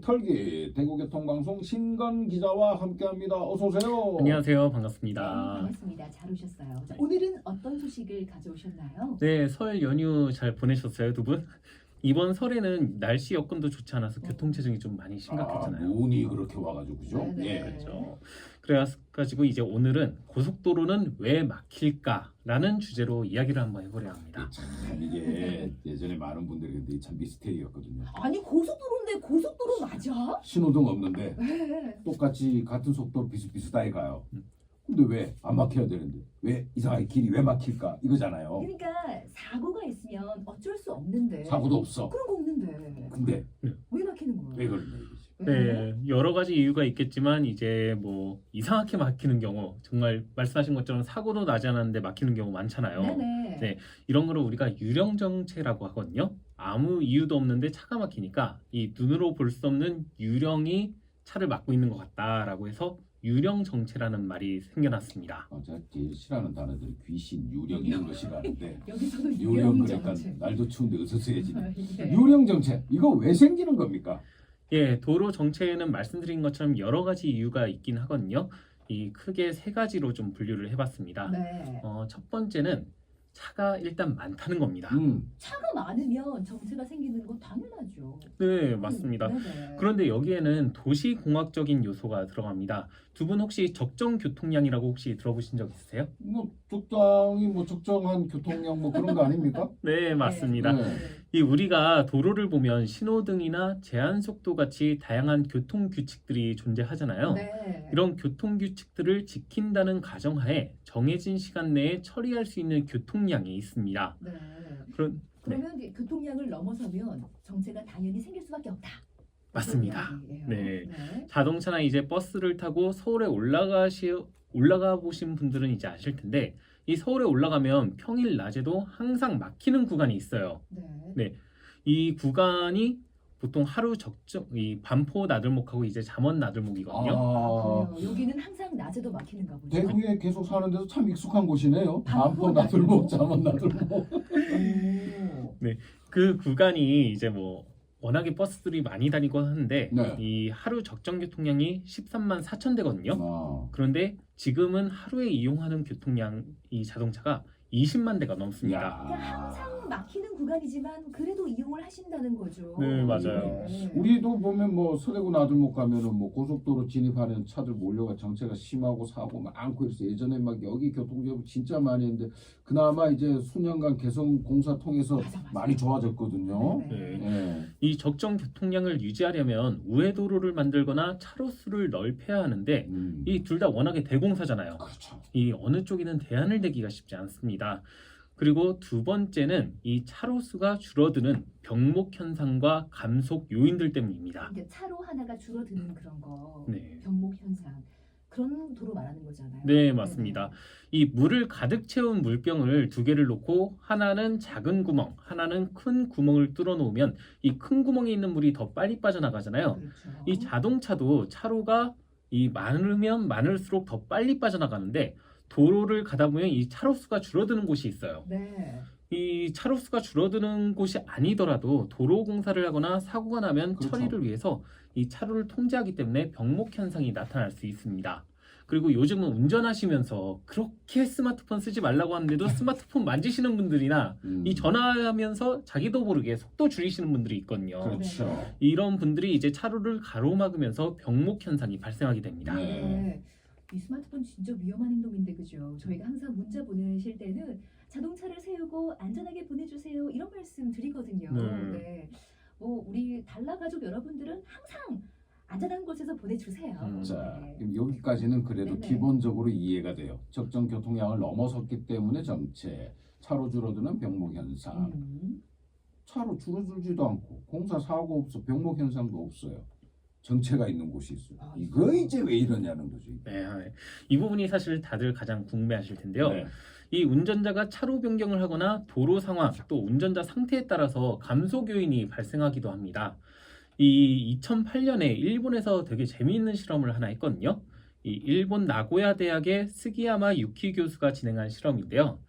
털기 대구교통방송 신건 기자와 함께합니다. 어서 오세요. 안녕하세요. 네, 반갑습니다. 반갑습니다. 잘 오셨어요. 자, 오늘은 어떤 소식을 가져오셨나요? 네, 설 연휴 잘 보내셨어요, 두 분? 이번 설에는 날씨 여건도 좋지 않아서 교통체증이 좀 많이 심각했잖아요. 눈이 그렇게 와가지고 그죠? 네네. 예. 그렇죠. 그래가지고 이제 오늘은 고속도로는 왜 막힐까라는 주제로 이야기를 한번 해보려 합니다. 참 이게 예전에 많은 분들이 근데 참 미스테리였거든요. 아니 고속도로인데 고속도로 맞아? 신호등 없는데 네. 똑같이 같은 속도로 비슷비슷하게 가요. 음. 근데 왜 안 막혀야 되는데 왜 이상하게 길이 왜 막힐까 이거잖아요. 그러니까 사고가 있으면 어쩔 수 없는데 사고도 없어. 그런 거 없는데 근데 왜 막히는 거야? 왜 그러냐 이거지. 네, 여러 가지 이유가 있겠지만 이제 뭐 이상하게 막히는 경우 정말 말씀하신 것처럼 사고도 나지 않았는데 막히는 경우 많잖아요. 네네. 네. 이런 거를 우리가 유령정체라고 하거든요. 아무 이유도 없는데 차가 막히니까 이 눈으로 볼 수 없는 유령이 차를 막고 있는 것 같다라고 해서 유령정체라는 말이 생겨났습니다. 제가 제일 싫어하는 단어들이 귀신, 유령 이런 거 싫어하는데 여기서도 유령 그러니까 유령정체. 날도 추운데 으스스해지네. 예. 유령 정책 이거 왜 생기는 겁니까? 예, 도로 정체에는 말씀드린 것처럼 여러 가지 이유가 있긴 하거든요. 이 크게 세 가지로 좀 분류를 해봤습니다. 네. 첫 번째는 차가 일단 많다는 겁니다. 차가 많으면 정체가 생기는 건 당연하죠. 네, 맞습니다. 네네. 그런데 여기에는 도시공학적인 요소가 들어갑니다. 두 분 혹시 적정 교통량이라고 혹시 들어보신 적 있으세요? 뭐 적당히 뭐 적정한 교통량 뭐 그런 거 아닙니까? 네, 맞습니다. 네. 이 우리가 도로를 보면 신호등이나 제한 속도 같이 다양한 교통 규칙들이 존재하잖아요. 네. 이런 교통 규칙들을 지킨다는 가정하에 정해진 시간 내에 처리할 수 있는 교통량이 있습니다. 네. 그런 이제 교통량을 넘어서면 정체가 당연히 생길 수밖에 없다. 맞습니다. 그런 이야기예요. 네. 네. 자동차나 이제 버스를 타고 서울에 올라가 보신 분들은 이제 아실 텐데 이 서울에 올라가면 평일 낮에도 항상 막히는 구간이 있어요. 네. 네. 이 구간이 보통 하루 적정 이 반포 나들목하고 이제 잠원 나들목이거든요. 그래요. 여기는 항상 낮에도 막히는가 보죠. 대구에 계속 사는 데서 참 익숙한 곳이네요. 반포 반포 나들목, 잠원 나들목. 오. 그 구간이 이제 뭐 워낙에 버스들이 많이 다니고 하는데 네. 이 하루 적정 교통량이 13만 4천 대거든요. 아, 그런데 지금은 하루에 이용하는 교통량 이 자동차가 20만 대가 넘습니다. 그러니까 항상 막히는 구간이지만 그래도 이용을 하신다는 거죠. 네, 맞아요. 네. 우리도 보면 뭐 서대구 나들목 가면은 뭐 고속도로 진입하는 차들 몰려가 정체가 심하고 사고 많고 이래서 예전에 막 여기 교통정보 진짜 많이 했는데 그나마 이제 수년간 개성 공사 통해서 맞아. 많이 좋아졌거든요. 네. 예. 이 적정 교통량을 유지하려면 우회도로를 만들거나 차로수를 넓혀야 하는데 이 둘 다 워낙에 대공사잖아요. 그렇죠. 이 어느 쪽이든 대안을 대기가 쉽지 않습니다. 그리고 두 번째는 이 차로수가 줄어드는 병목 현상과 감속 요인들 때문입니다. 그러니까 차로 하나가 줄어드는 그런 거. 네. 병목 현상. 그런 도로 말하는 거잖아요. 네, 맞습니다. 이 물을 가득 채운 물병을 두 개를 놓고 하나는 작은 구멍, 하나는 큰 구멍을 뚫어 놓으면 이 큰 구멍에 있는 물이 더 빨리 빠져나가잖아요. 그렇죠. 이 자동차도 차로가 이 많으면 많을수록 더 빨리 빠져나가는데 도로를 가다 보면 이 차로수가 줄어드는 곳이 있어요. 네. 이 차로수가 줄어드는 곳이 아니더라도 도로 공사를 하거나 사고가 나면 그렇죠. 처리를 위해서 이 차로를 통제하기 때문에 병목 현상이 나타날 수 있습니다. 그리고 요즘은 운전하시면서 그렇게 스마트폰 쓰지 말라고 하는데도 스마트폰 만지시는 분들이나 이 전화하면서 자기도 모르게 속도 줄이시는 분들이 있거든요. 그렇죠. 이런 분들이 이제 차로를 가로막으면서 병목 현상이 발생하게 됩니다. 네. 네. 이 스마트폰 진짜 위험한 행동인데 그죠? 저희가 항상 문자 보내실 때는 자동차를 세우고 안전하게 보내주세요 이런 말씀 드리거든요. 네. 뭐 우리 달라 가족 여러분들은 항상 안전한 곳에서 보내주세요. 자, 네. 그럼 여기까지는 그래도 네네. 기본적으로 이해가 돼요. 적정 교통량을 넘어섰기 때문에 정체, 차로 줄어드는 병목 현상. 차로 줄어들지도 않고 공사 사고 없어, 병목 현상도 없어요. 정체가 있는 곳이 있어요. 아, 이거 이제 왜 이러냐는 거죠. 네, 이 부분이 사실 다들 가장 궁금해하실 텐데요. 네. 이 운전자가 차로 변경을 하거나 도로 상황 또 운전자 상태에 따라서 감속 요인이 발생하기도 합니다. 이 2008년에 일본에서 되게 재미있는 실험을 하나 했거든요. 이 일본 나고야 대학의 스기야마 유키 교수가 진행한 실험인데요.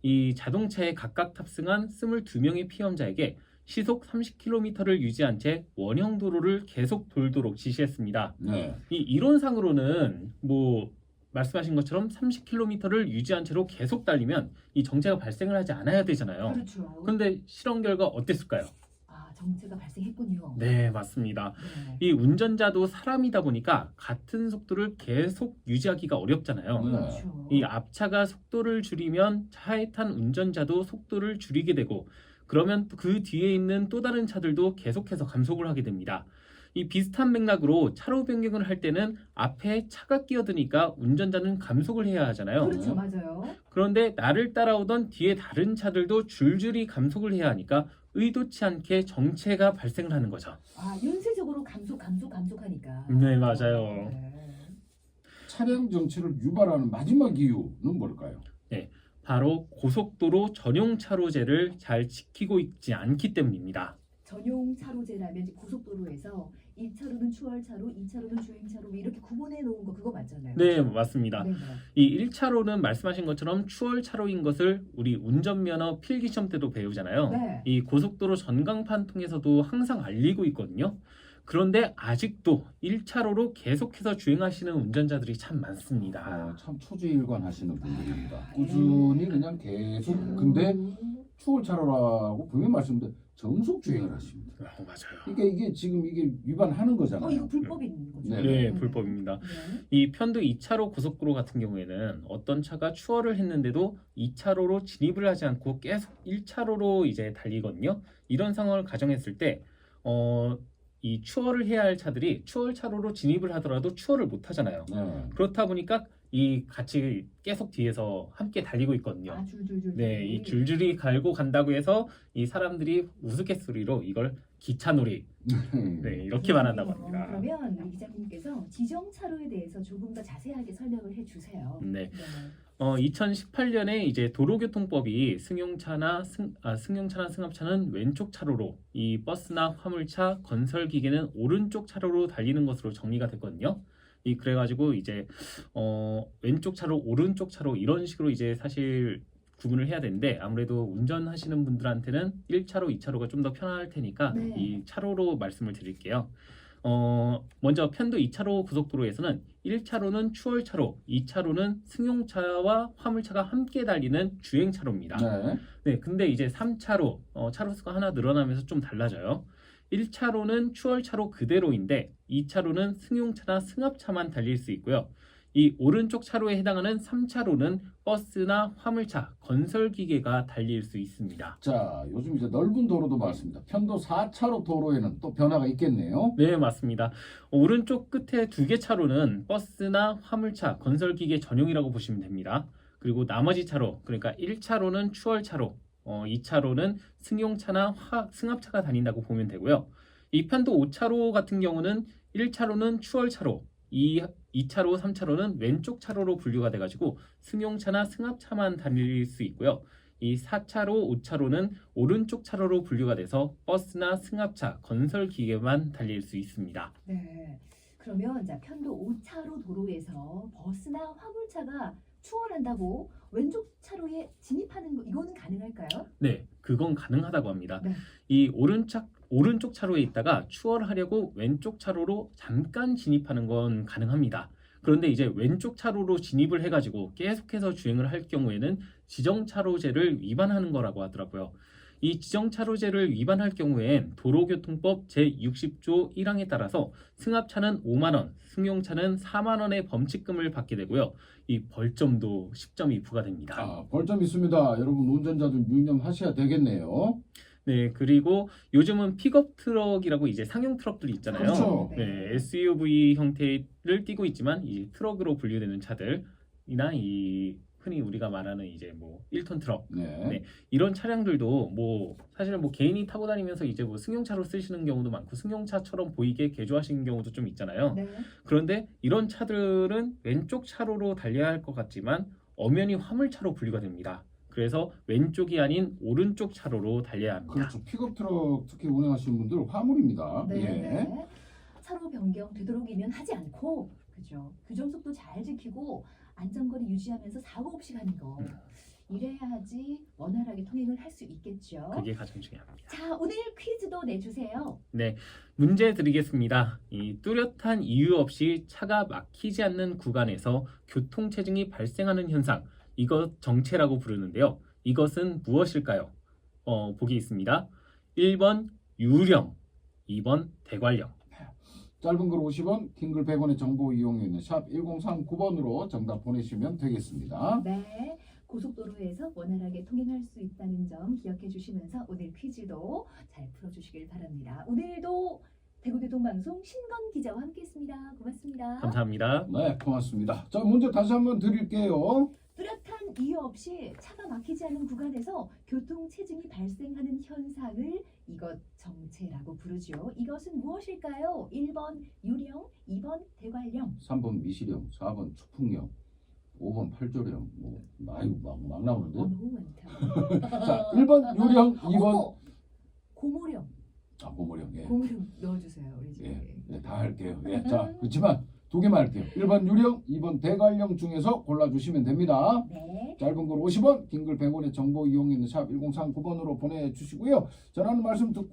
이 자동차에 각각 탑승한 22명의 피험자에게 시속 30km를 유지한 채 원형 도로를 계속 돌도록 지시했습니다. 네. 이 이론상으로는 뭐 말씀하신 것처럼 30km를 유지한 채로 계속 달리면 이 정체가 발생을 하지 않아야 되잖아요. 그렇죠. 그런데 실험 결과 어땠을까요? 아, 정체가 발생했군요. 네, 맞습니다. 네. 이 운전자도 사람이다 보니까 같은 속도를 계속 유지하기가 어렵잖아요. 네. 그렇죠. 이 앞차가 속도를 줄이면 차에 탄 운전자도 속도를 줄이게 되고 그러면 그 뒤에 있는 또 다른 차들도 계속해서 감속을 하게 됩니다. 이 비슷한 맥락으로 차로 변경을 할 때는 앞에 차가 끼어드니까 운전자는 감속을 해야 하잖아요. 그렇죠, 맞아요. 그런데 나를 따라오던 뒤에 다른 차들도 줄줄이 감속을 해야 하니까 의도치 않게 정체가 발생을 하는 거죠. 아, 연쇄적으로 감속하니까. 네, 맞아요. 네. 차량 정체를 유발하는 마지막 이유는 뭘까요? 바로 고속도로 전용 차로제를 잘 지키고 있지 않기 때문입니다. 전용 차로제라면 이제 고속도로에서 1차로는 추월차로, 2차로는 주행차로 이렇게 구분해 놓은 거 그거 맞잖아요. 네, 맞습니다. 네. 이 1차로는 말씀하신 것처럼 추월 차로인 것을 우리 운전면허 필기시험 때도 배우잖아요. 네. 이 고속도로 전광판 통해서도 항상 알리고 있거든요. 그런데 아직도 1차로로 계속해서 주행하시는 운전자들이 참 많습니다. 참 초지일관 하시는 분들입니다. 꾸준히 그냥 계속 근데 추월차로라고 분명히 말씀드렸는데 정속 주행을 하십니다. 맞아요. 그러니까 이게 지금 이게 위반하는 거잖아요. 이거 불법인 거죠? 네. 네, 불법입니다. 네. 이 편도 2차로 고속도로 같은 경우에는 어떤 차가 추월을 했는데도 2차로로 진입을 하지 않고 계속 1차로로 이제 달리거든요. 이런 상황을 가정했을 때, 이 추월을 해야 할 차들이 추월 차로로 진입을 하더라도 추월을 못 하잖아요. 네. 그렇다 보니까 이 같이 계속 뒤에서 함께 달리고 있거든요. 아, 줄줄줄. 네, 이 줄줄이 갈고 간다고 해서 이 사람들이 우스갯소리로 이걸 기차놀이 네, 이렇게 말한다고 합니다. 그러면 우리 기자님께서 지정 차로에 대해서 조금 더 자세하게 설명을 해주세요. 네. 2018년에 이제 도로교통법이 승용차나 승합차는 왼쪽 차로로, 이 버스나 화물차, 건설기계는 오른쪽 차로로 달리는 것으로 정리가 됐거든요. 이 그래가지고 이제 왼쪽 차로, 오른쪽 차로 이런 식으로 이제 사실 구분을 해야 되는데 아무래도 운전하시는 분들한테는 1차로, 2차로가 좀 더 편할 테니까 네. 이 차로로 말씀을 드릴게요. 먼저 편도 2차로 고속도로에서는 1차로는 추월차로, 2차로는 승용차와 화물차가 함께 달리는 주행차로입니다. 네. 네, 근데 이제 3차로 차로수가 하나 늘어나면서 좀 달라져요. 1차로는 추월차로 그대로인데 2차로는 승용차나 승합차만 달릴 수 있고요. 이 오른쪽 차로에 해당하는 3차로는 버스나 화물차, 건설기계가 달릴 수 있습니다. 자, 요즘 이제 넓은 도로도 많습니다. 편도 4차로 도로에는 또 변화가 있겠네요. 네, 맞습니다. 오른쪽 끝에 2개 차로는 버스나 화물차, 건설기계 전용이라고 보시면 됩니다. 그리고 나머지 차로, 그러니까 1차로는 추월차로, 2차로는 승용차나 승합차가 다닌다고 보면 되고요. 이 편도 5차로 같은 경우는 1차로는 추월차로, 2차로, 3차로는 왼쪽 차로로 분류가 돼가지고 승용차나 승합차만 달릴 수 있고요. 이 4차로, 5차로는 오른쪽 차로로 분류가 돼서 버스나 승합차, 건설기계만 달릴 수 있습니다. 네. 그러면 자, 편도 5차로 도로에서 버스나 화물차가 추월한다고 왼쪽 차로에 진입하는 거 이거는 가능할까요? 네, 그건 가능하다고 합니다. 네. 이 오른쪽 차로에 있다가 추월하려고 왼쪽 차로로 잠깐 진입하는 건 가능합니다. 그런데 이제 왼쪽 차로로 진입을 해가지고 계속해서 주행을 할 경우에는 지정차로제를 위반하는 거라고 하더라고요. 이 지정차로제를 위반할 경우엔 도로교통법 제60조 1항에 따라서 승합차는 5만 원, 승용차는 4만 원의 범칙금을 받게 되고요. 이 벌점도 10점이 부과됩니다. 아, 벌점 있습니다. 여러분 운전자들 유념하셔야 되겠네요. 네, 그리고 요즘은 픽업 트럭이라고 이제 상용 트럭들이 있잖아요. 그렇죠. 네, SUV 형태를 띠고 있지만 이 트럭으로 분류되는 차들이나 이 흔히 우리가 말하는 이제 뭐 1톤 트럭 네. 네, 이런 차량들도 뭐 사실 뭐 개인이 타고 다니면서 이제 뭐 승용차로 쓰시는 경우도 많고 승용차처럼 보이게 개조하시는 경우도 좀 있잖아요. 네. 그런데 이런 차들은 왼쪽 차로로 달려야 할 것 같지만 엄연히 화물차로 분류가 됩니다. 그래서 왼쪽이 아닌 오른쪽 차로로 달려야 합니다. 그렇죠. 픽업 트럭 특히 운행하시는 분들 화물입니다. 네. 예. 네. 차로 변경 되도록이면 하지 않고 그죠. 규정 속도 잘 지키고 안전거리 유지하면서 사고 없이 가는 거. 이래야지 원활하게 통행을 할 수 있겠죠. 그게 가장 중요합니다. 자, 오늘 퀴즈도 내주세요. 네, 문제 드리겠습니다. 이 뚜렷한 이유 없이 차가 막히지 않는 구간에서 교통체증이 발생하는 현상, 이것 정체라고 부르는데요. 이것은 무엇일까요? 보기 있습니다. 1번 유령, 2번 대관령. 짧은 글 50원, 긴 글 100원의 정보 이용료 있는 샵 1039번으로 정답 보내시면 되겠습니다. 네, 고속도로에서 원활하게 통행할 수 있다는 점 기억해 주시면서 오늘 퀴즈도 잘 풀어주시길 바랍니다. 오늘도 대구교통방송 신건 기자와 함께했습니다. 고맙습니다. 감사합니다. 네, 고맙습니다. 자, 문제 다시 한번 드릴게요. 뚜렷한 이유 없이 차가 막히지 않은 구간에서 교통체증이 발생하는 현상을 이것 정체라고 부르죠. 이것은 무엇일까요? 1번 유령, 2번 대관령. 3번 미시령, 4번 추풍령, 5번 팔조령. 뭐 아이고 막 나오는데. 너무 많다. 자, 1번 유령, 2번 어머, 고모령. 고모령. 예. 고모령 넣어주세요. 우리 집에. 예, 다 할게요. 예. 자, 그렇지만 두 개만 할게요. 1번 유령, 2번 대관령 중에서 골라주시면 됩니다. 네. 짧은 글 50원, 긴 글 100원의 정보 이용 있는 샵 1039번으로 보내주시고요. 전하는 말씀 듣고